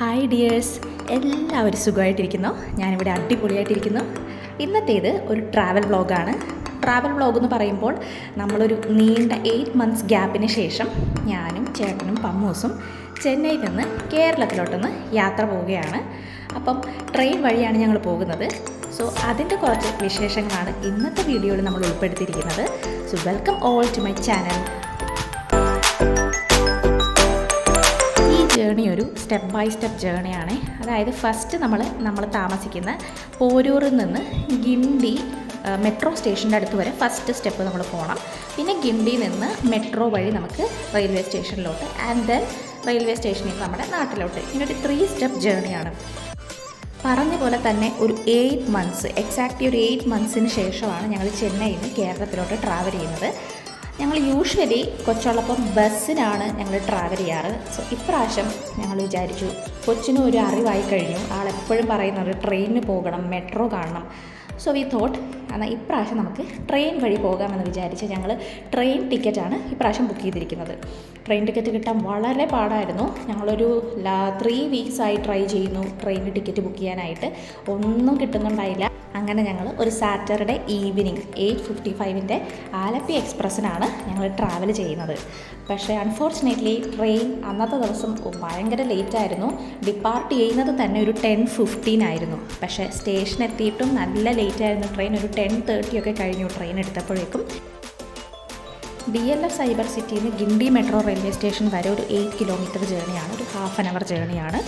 Hi dears, എല്ലാവരും സുഖമായിട്ടിരിക്കുന്നു. ഞാനിവിടെ അടിപൊളിയായിട്ടിരിക്കുന്നു. ഇന്നത്തേത് ഒരു ട്രാവൽ വ്ളോഗാണ്. ട്രാവൽ വ്ളോഗ് എന്ന് പറയുമ്പോൾ നമ്മളൊരു നീണ്ട 8 months ഗ്യാപ്പിന് ശേഷം ഞാനും ചേട്ടനും പമ്മൂസും ചെന്നൈയിൽ നിന്ന് കേരളത്തിലോട്ടൊന്ന് യാത്ര പോവുകയാണ്. അപ്പം ട്രെയിൻ വഴിയാണ് ഞങ്ങൾ പോകുന്നത്. സോ അതിൻ്റെ കുറച്ച് വിശേഷങ്ങളാണ് ഇന്നത്തെ വീഡിയോയിൽ നമ്മൾ ഉൾപ്പെടുത്തിയിരിക്കുന്നത്. So welcome all to my channel. Journey ഒരു സ്റ്റെപ്പ് ബൈ സ്റ്റെപ്പ് ജേണിയാണ്. അതായത് ഫസ്റ്റ് നമ്മൾ താമസിക്കുന്ന പോരൂരിൽ നിന്ന് ഗിണ്ടി മെട്രോ സ്റ്റേഷൻ്റെ അടുത്ത് വരെ ഫസ്റ്റ് സ്റ്റെപ്പ് നമ്മൾ പോകണം. പിന്നെ ഗിണ്ടിയിൽ നിന്ന് മെട്രോ വഴി നമുക്ക് റെയിൽവേ സ്റ്റേഷനിലോട്ട്, ആൻഡ് ദെൻ റെയിൽവേ സ്റ്റേഷനിൽ നിന്ന് നമ്മുടെ നാട്ടിലോട്ട്. ഇങ്ങനൊരു 3 സ്റ്റെപ്പ് ജേണിയാണ്. പറഞ്ഞ പോലെ തന്നെ ഒരു 8 months, എക്സാക്ട്ലി ഒരു 8 monthsന് ശേഷമാണ് ഞങ്ങൾ ചെന്നൈയിൽ നിന്ന് കേരളത്തിലോട്ട് ട്രാവൽ ചെയ്യുന്നത്. ഞങ്ങൾ യൂഷ്വലി കൊച്ചുള്ളപ്പം ബസ്സിനാണ് ഞങ്ങൾ ട്രാവൽ ചെയ്യാറ്. സോ ഇപ്രാവശ്യം ഞങ്ങൾ വിചാരിച്ചു, കൊച്ചിനും ഒരു അറിവായി കഴിഞ്ഞു, ആളെപ്പോഴും പറയുന്നത് ട്രെയിനിന് പോകണം, മെട്രോ കാണണം. സോ വി തോട്ട് എന്നാൽ ഇപ്രാവശ്യം നമുക്ക് ട്രെയിൻ വഴി പോകാമെന്ന് വിചാരിച്ച് ഞങ്ങൾ ട്രെയിൻ ടിക്കറ്റാണ് ഇപ്രാവശ്യം ബുക്ക് ചെയ്തിരിക്കുന്നത്. ട്രെയിൻ ടിക്കറ്റ് കിട്ടാൻ വളരെ പാടായിരുന്നു. ഞങ്ങളൊരു 3 weeks ആയി ട്രൈ ചെയ്യുന്നു ട്രെയിൻ ടിക്കറ്റ് ബുക്ക് ചെയ്യാനായിട്ട്, ഒന്നും കിട്ടുന്നുണ്ടായില്ല. അങ്ങനെ ഞങ്ങൾ ഒരു സാറ്റർഡേ ഈവനിങ് 8:55 ആലപ്പി എക്സ്പ്രസ്സിനാണ് ഞങ്ങൾ ട്രാവൽ ചെയ്യുന്നത്. പക്ഷേ അൺഫോർച്ചുനേറ്റ്ലി ട്രെയിൻ അന്നത്തെ ദിവസം ഭയങ്കര ലേറ്റായിരുന്നു. ഡിപ്പാർട്ട് ചെയ്യുന്നത് തന്നെ ഒരു 10:15 ആയിരുന്നു. പക്ഷേ സ്റ്റേഷൻ എത്തിയിട്ടും നല്ല ലേറ്റായിരുന്നു. ട്രെയിൻ ഒരു 10:30 ഒക്കെ കഴിഞ്ഞു ട്രെയിൻ എടുത്തപ്പോഴേക്കും. DLF സൈബർ സിറ്റിയിൽ നിന്ന് ഗിണ്ടി മെട്രോ റെയിൽവേ സ്റ്റേഷൻ വരെ ഒരു 8 kilometer ജേണിയാണ്, ഒരു ½ an hour ജേണിയാണ്.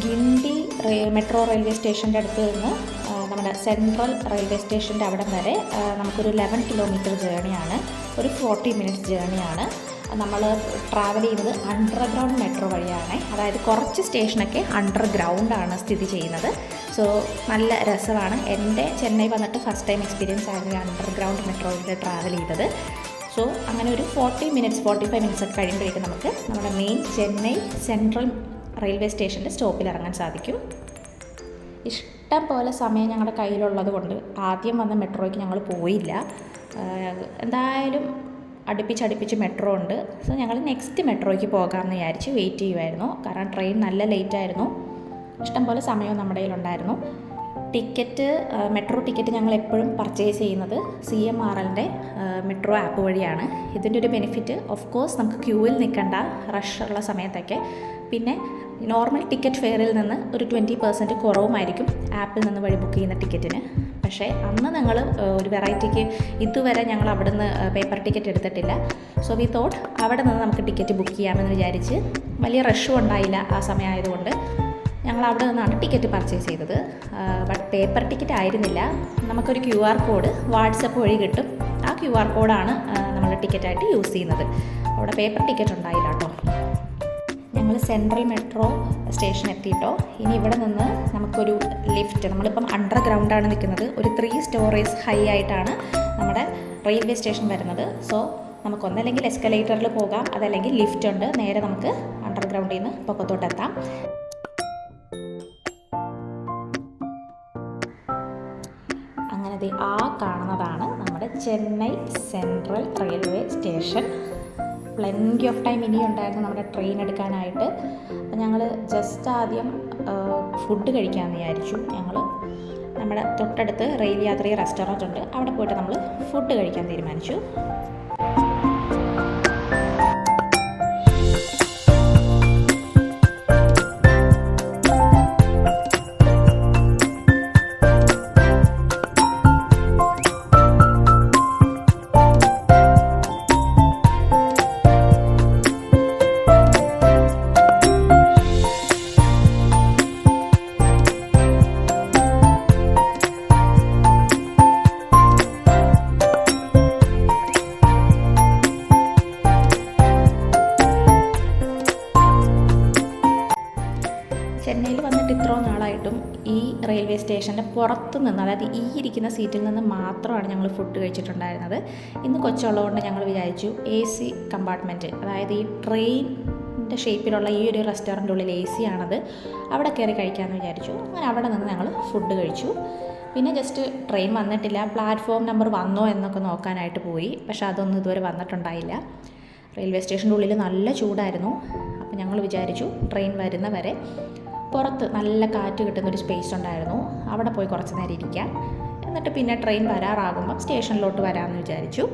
ഗിണ്ടി മെട്രോ റെയിൽവേ സ്റ്റേഷൻ്റെ അടുത്ത് നിന്ന് നമ്മുടെ സെൻട്രൽ റെയിൽവേ സ്റ്റേഷൻ്റെ അവിടം വരെ നമുക്കൊരു 11 kilometer ജേണിയാണ്, ഒരു 40 minutes ജേണിയാണ്. നമ്മൾ ട്രാവൽ ചെയ്യുന്നത് അണ്ടർഗ്രൗണ്ട് മെട്രോ വഴിയാണ്. അതായത് കുറച്ച് സ്റ്റേഷനൊക്കെ അണ്ടർഗ്രൗണ്ടാണ് സ്ഥിതി ചെയ്യുന്നത്. സോ നല്ല രസമാണ്. എൻ്റെ ചെന്നൈ വന്നിട്ട് ഫസ്റ്റ് ടൈം എക്സ്പീരിയൻസ് ആയിരുന്നു അണ്ടർഗ്രൗണ്ട് മെട്രോയിൽ ട്രാവൽ ചെയ്തത്. സോ അങ്ങനെ ഒരു 40 minutes 45 minutes ഒക്കെ കഴിയുമ്പോഴേക്കും നമുക്ക് നമ്മുടെ മെയിൻ ചെന്നൈ സെൻട്രൽ റെയിൽവേ സ്റ്റേഷൻ്റെ സ്റ്റോപ്പിൽ ഇറങ്ങാൻ സാധിക്കും. ഇഷ്ടം പോലെ സമയം ഞങ്ങളുടെ കയ്യിലുള്ളത് കൊണ്ട് ആദ്യം വന്ന മെട്രോയ്ക്ക് ഞങ്ങൾ പോയില്ല. എന്തായാലും അടുപ്പിച്ച് മെട്രോ ഉണ്ട്. സോ ഞങ്ങൾ നെക്സ്റ്റ് മെട്രോയ്ക്ക് പോകാമെന്ന് വിചാരിച്ച് വെയിറ്റ് ചെയ്യുമായിരുന്നു. കാരണം ട്രെയിൻ നല്ല ലേറ്റായിരുന്നു. ഇഷ്ടം പോലെ സമയവും നമ്മുടെ കയ്യിലുണ്ടായിരുന്നു. മെട്രോ ടിക്കറ്റ് ഞങ്ങൾ എപ്പോഴും പർച്ചേസ് ചെയ്യുന്നത് CMRLൻ്റെ മെട്രോ ആപ്പ് വഴിയാണ്. ഇതിൻ്റെ ഒരു ബെനിഫിറ്റ് ഓഫ് കോഴ്സ് നമുക്ക് ക്യൂവിൽ നിൽക്കേണ്ട റഷ് ഉള്ള സമയത്തൊക്കെ. പിന്നെ നോർമൽ ടിക്കറ്റ് ഫെയറിൽ നിന്ന് ഒരു 20% കുറവുമായിരിക്കും ആപ്പിൽ നിന്ന് വഴി ബുക്ക് ചെയ്യുന്ന ടിക്കറ്റിന്. പക്ഷേ അന്ന് ഞങ്ങൾ ഒരു വെറൈറ്റിക്ക് ഇതുവരെ ഞങ്ങൾ അവിടെ നിന്ന് പേപ്പർ ടിക്കറ്റ് എടുത്തിട്ടില്ല. സോ വി തോട്ട് അവിടെ നിന്ന് നമുക്ക് ടിക്കറ്റ് ബുക്ക് ചെയ്യാമെന്ന് വിചാരിച്ച്, വലിയ റഷും ഉണ്ടായില്ല ആ സമയമായതുകൊണ്ട് ഞങ്ങൾ അവിടെ നിന്നാണ് ടിക്കറ്റ് പർച്ചേസ് ചെയ്തത്. ബട്ട് പേപ്പർ ടിക്കറ്റ് ആയിരുന്നില്ല. നമുക്കൊരു QR കോഡ് വാട്സപ്പ് വഴി കിട്ടും. ആ QR കോഡാണ് നമ്മൾ ടിക്കറ്റായിട്ട് യൂസ് ചെയ്യുന്നത്. അവിടെ പേപ്പർ ടിക്കറ്റ് ഉണ്ടായില്ല കേട്ടോ. ഞങ്ങൾ സെൻട്രൽ മെട്രോ സ്റ്റേഷൻ എത്തിയിട്ടോ. ഇനി ഇവിടെ നിന്ന് നമുക്കൊരു ലിഫ്റ്റ്, നമ്മളിപ്പം അണ്ടർഗ്രൗണ്ടാണ് നിൽക്കുന്നത്, ഒരു 3 stories ഹൈ ആയിട്ടാണ് നമ്മുടെ റെയിൽവേ സ്റ്റേഷൻ വരുന്നത്. സോ നമുക്കൊന്നല്ലെങ്കിൽ എസ്കലേറ്ററിൽ പോകാം, അതല്ലെങ്കിൽ ലിഫ്റ്റ് ഉണ്ട്, നേരെ നമുക്ക് അണ്ടർഗ്രൗണ്ടിൽ നിന്ന് പൊക്കത്തോട്ടെത്താം. അങ്ങനത്തെ ആ കാണുന്നതാണ് നമ്മുടെ Chennai central railway station. Plenty of time ഇനിയും ഉണ്ടായിരുന്നു നമ്മുടെ ട്രെയിൻ എടുക്കാനായിട്ട്. അപ്പം ഞങ്ങൾ ജസ്റ്റ് ആദ്യം ഫുഡ് കഴിക്കാമെന്ന് വിചാരിച്ചു. ഞങ്ങൾ നമ്മുടെ തൊട്ടടുത്ത് റെയിൽ യാത്രി റെസ്റ്റോറൻറ്റ് ഉണ്ട്, അവിടെ പോയിട്ട് നമ്മൾ ഫുഡ് കഴിക്കാൻ തീരുമാനിച്ചു. ചെന്നൈയിൽ വന്നിട്ട് ഇത്ര നാളായിട്ടും ഈ റെയിൽവേ സ്റ്റേഷൻ്റെ പുറത്തു നിന്ന്, അതായത് ഈ ഇരിക്കുന്ന സീറ്റിൽ നിന്ന് മാത്രമാണ് ഞങ്ങൾ ഫുഡ് കഴിച്ചിട്ടുണ്ടായിരുന്നത്. ഇന്ന് കൊച്ചുള്ളതുകൊണ്ട് ഞങ്ങൾ വിചാരിച്ചു AC കമ്പാർട്ട്മെൻറ്റ്, അതായത് ഈ ട്രെയിൻ ട്രയാങ്കിളിൻ്റെ ഷേപ്പിലുള്ള ഈ ഒരു റെസ്റ്റോറൻറ്റ് ഉള്ളിൽ AC ആണത്. അവിടെ കയറി കഴിക്കാമെന്ന് വിചാരിച്ചു. അങ്ങനെ അവിടെ നിന്ന് ഞങ്ങൾ ഫുഡ് കഴിച്ചു. പിന്നെ ജസ്റ്റ് ട്രെയിൻ വന്നിട്ടില്ല, പ്ലാറ്റ്ഫോം നമ്പർ വന്നോ എന്നൊക്കെ നോക്കാനായിട്ട് പോയി. പക്ഷേ അതൊന്നും ഇതുവരെ വന്നിട്ടുണ്ടായില്ല. റെയിൽവേ സ്റ്റേഷൻ്റെ ഉള്ളിൽ നല്ല ചൂടായിരുന്നു. അപ്പോൾ ഞങ്ങൾ വിചാരിച്ചു ട്രെയിൻ വരുന്നവരെ പുറത്ത് നല്ല കാറ്റ് കിട്ടുന്നൊരു സ്പേസ് ഉണ്ടായിരുന്നു, അവിടെ പോയി കുറച്ച് നേരം ഇരിക്കാം. എന്നിട്ട് പിന്നെ ട്രെയിൻ വരാറാകുമ്പം സ്റ്റേഷനിലോട്ട് വരാമെന്ന് വിചാരിച്ചു.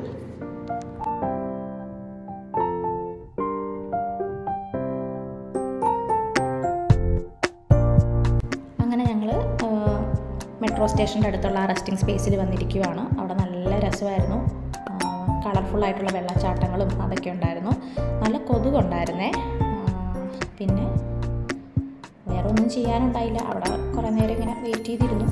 അങ്ങനെ ഞങ്ങൾ മെട്രോ സ്റ്റേഷൻ്റെ അടുത്തുള്ള റെസ്റ്റിംഗ് സ്പേസിൽ വന്നിരിക്കുകയാണ്. അവിടെ നല്ല രസമായിരുന്നു. കളർഫുള്ളായിട്ടുള്ള വെള്ളച്ചാട്ടങ്ങളും അതൊക്കെ ഉണ്ടായിരുന്നു. നല്ല കൊതുകുണ്ടായിരുന്നേ. പിന്നെ വേറെ ഒന്നും ചെയ്യാനുണ്ടായില്ല. അവിടെ കുറേ നേരം ഇങ്ങനെ വെയിറ്റ് ചെയ്തിരുന്നു.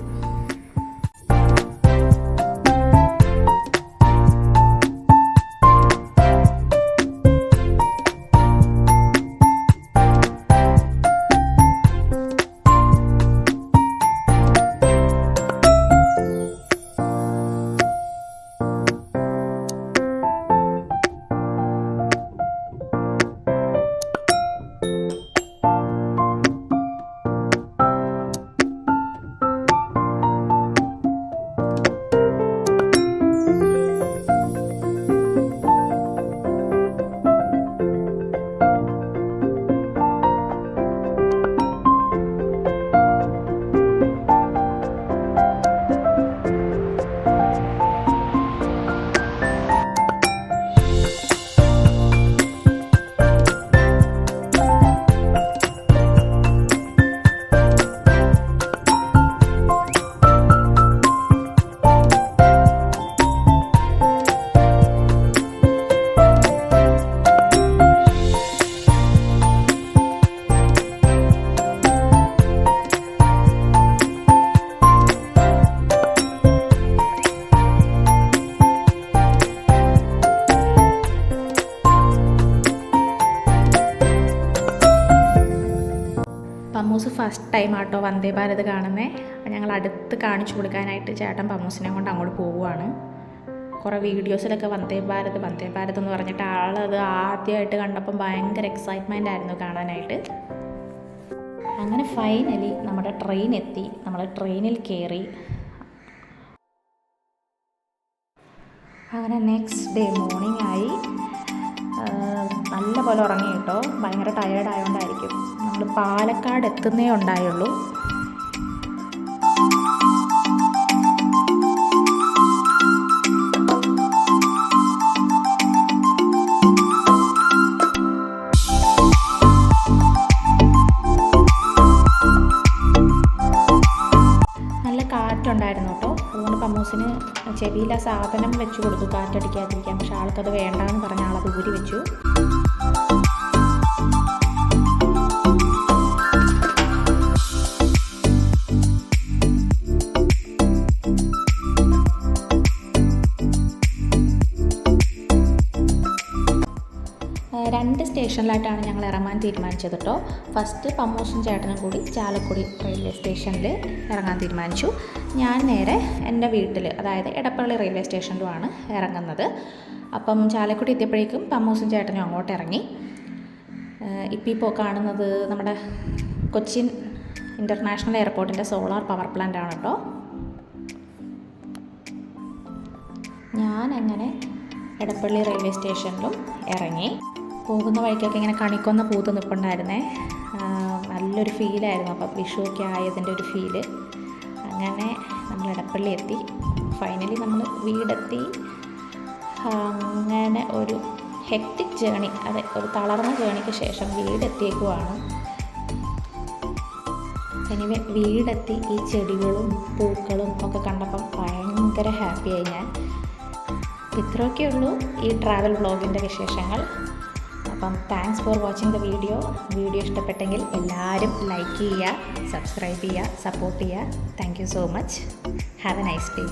പമ്മൂസ് ഫസ്റ്റ് ടൈം ആട്ടോ വന്ദേ ഭാരത് കാണുന്നത്. അപ്പോൾ ഞങ്ങൾ അടുത്ത് കാണിച്ചു കൊടുക്കാനായിട്ട് ചേട്ടൻ പമ്മൂസിനെ കൊണ്ട് അങ്ങോട്ട് പോവുകയാണ്. കുറേ വീഡിയോസിലൊക്കെ വന്ദേ ഭാരത് എന്ന് പറഞ്ഞിട്ട് ആളത് ആദ്യമായിട്ട് കണ്ടപ്പം ഭയങ്കര എക്സൈറ്റ്മെൻ്റ് ആയിരുന്നു കാണാനായിട്ട്. അങ്ങനെ ഫൈനലി നമ്മുടെ ട്രെയിൻ എത്തി. നമ്മൾ ട്രെയിനിൽ കയറി. അങ്ങനെ നെക്സ്റ്റ് ഡേ മോർണിംഗ് ആയി. നല്ല പോലെ ഉറങ്ങി കേട്ടോ, ഭയങ്കര ടയേർഡായതുകൊണ്ടായിരിക്കും. നമ്മൾ പാലക്കാട് എത്തുന്നേ ഉണ്ടായുള്ളൂ. നല്ല കാറ്റുണ്ടായിരുന്നു കേട്ടോ. അതുകൊണ്ട് പമ്മൂസിന് ചെവിയിൽ ആ സാധനം വെച്ച് കൊടുത്തു കാറ്റടിക്കാതിരിക്കാൻ. പക്ഷെ ആൾക്കത് വേണ്ടാന്ന് പറഞ്ഞ ആളത് ഊരി വെച്ചു. രണ്ട് സ്റ്റേഷനിലായിട്ടാണ് ഞങ്ങൾ ഇറങ്ങാൻ തീരുമാനിച്ചത് കേട്ടോ. ഫസ്റ്റ് പമ്മൂസും ചേട്ടനും കൂടി ചാലക്കുടി റെയിൽവേ സ്റ്റേഷനിൽ ഇറങ്ങാൻ തീരുമാനിച്ചു. ഞാൻ നേരെ എൻ്റെ വീട്ടിൽ, അതായത് എടപ്പള്ളി റെയിൽവേ സ്റ്റേഷനിലുമാണ് ഇറങ്ങുന്നത്. അപ്പം ചാലക്കുടി എത്തിയപ്പോഴേക്കും പമ്മൂസും ചേട്ടനും അങ്ങോട്ട് ഇറങ്ങി. ഇപ്പോൾ കാണുന്നത് നമ്മുടെ കൊച്ചിൻ ഇൻ്റർനാഷണൽ എയർപോർട്ടിൻ്റെ സോളാർ പവർ പ്ലാന്റ് ആണ് കേട്ടോ. ഞാനങ്ങനെ എടപ്പള്ളി റെയിൽവേ സ്റ്റേഷനിലും ഇറങ്ങി. പോകുന്ന വഴിക്കൊക്കെ ഇങ്ങനെ കണിക്കൊന്ന പൂത്ത് നിൽപ്പുണ്ടായിരുന്നേ. നല്ലൊരു ഫീലായിരുന്നു. അപ്പം വിഷുവൊക്കെ ആയതിൻ്റെ ഒരു ഫീല്. അങ്ങനെ നമ്മൾ എടപ്പള്ളി എത്തി. ഫൈനലി നമ്മൾ വീടെത്തി. അങ്ങനെ ഒരു ഹെക്ടിക് ജേണി, അതെ, ഒരു തളർന്ന ജേണിക്ക് ശേഷം വീടെത്തിയേക്കുവാണ്. എനിവേ വീടെത്തി ഈ ചെടികളും പൂക്കളും ഒക്കെ കണ്ടപ്പം ഭയങ്കര ഹാപ്പിയായി ഞാൻ. ഇത്രയൊക്കെ ഉള്ളൂ ഈ ട്രാവൽ വ്ളോഗിൻ്റെ വിശേഷങ്ങൾ. അപ്പം thanks for watching the video. Video ഇഷ്ടപ്പെട്ടെങ്കിൽ എല്ലാവരും ലൈക്ക് ചെയ്യുക, സബ്സ്ക്രൈബ് ചെയ്യുക, സപ്പോർട്ട് ചെയ്യുക. Thank you so much. Have A nice day.